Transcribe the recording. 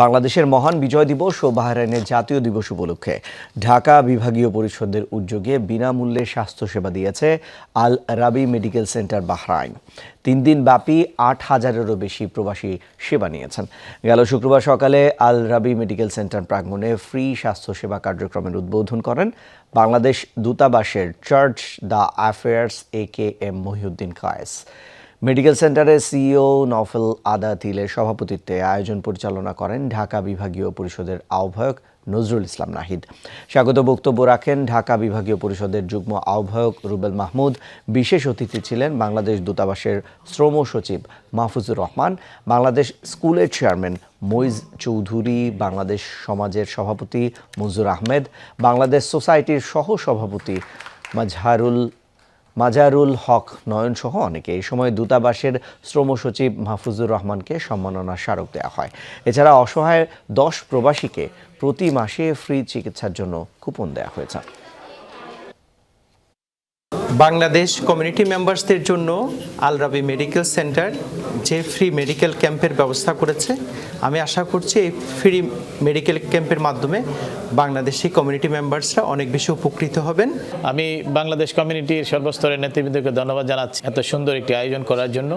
বাংলাদেশের মহান বিজয় দিবস ও বাহরাইনের জাতীয় দিবস উপলক্ষে ঢাকা বিভাগীয় পরিষদের উদ্যোগে বিনামূল্যে স্বাস্থ্যসেবা দিয়েছে আল রাবি মেডিকেল সেন্টার বাহরাইন। 3 দিন ব্যাপী 8,000-এরও বেশি প্রবাসী সেবা নিয়েছেন। গেল শুক্রবার সকালে আল রাবি মেডিকেল সেন্টার প্রাঙ্গণে ফ্রি স্বাস্থ্যসেবা কার্যক্রমের উদ্বোধন করেন বাংলাদেশ দূতাবাসের charge d'affaires AKM Mohiuddin Kayes. Medical সেন্টারের সিইও নওফেল আদাতিলের সভাপতিত্বে আয়োজন পরিচালনা করেন ঢাকা বিভাগীয় পরিষদের আহ্বায়ক নজরুল ইসলাম নাহিদ। স্বাগত বক্তব্য রাখেন ঢাকা বিভাগীয় পরিষদের যুগ্ম আহ্বায়ক রুবেল মাহমুদ। বিশেষ অতিথি ছিলেন বাংলাদেশ দূতাবাসের শ্রম সচিব মাহফুজুর রহমান, বাংলাদেশ স্কুলের চেয়ারম্যান মইজ চৌধুরী, বাংলাদেশ সমাজের সভাপতি মনজুর আহমেদ, বাংলাদেশ সোসাইটির সহ সভাপতি মাজারুল হক নয়ন সহ অনেকে। এই সময় দূতাবাসের শ্রম সচিব মাহফুজুর রহমানকে সম্মাননা স্মারক দেওয়া হয়। এছাড়া অসহায় 10 প্রবাসীকে প্রতি মাসে ফ্রি চিকিৎসার জন্য কুপন দেওয়া হয়েছে। বাংলাদেশ কমিউনিটি মেম্বার্সদের জন্য আল রাবি মেডিকেল সেন্টার যে ফ্রি মেডিকেল ক্যাম্পের ব্যবস্থা করেছে, আমি আশা করছি এই ফ্রি মেডিকেল ক্যাম্পের মাধ্যমে বাংলাদেশি কমিউনিটি মেম্বার্সরা অনেক বেশি উপকৃত হবেন। আমি বাংলাদেশ কমিউনিটির সর্বস্তরের নেতৃবৃন্দকে ধন্যবাদ জানাচ্ছি এত সুন্দর একটি আয়োজন করার জন্য।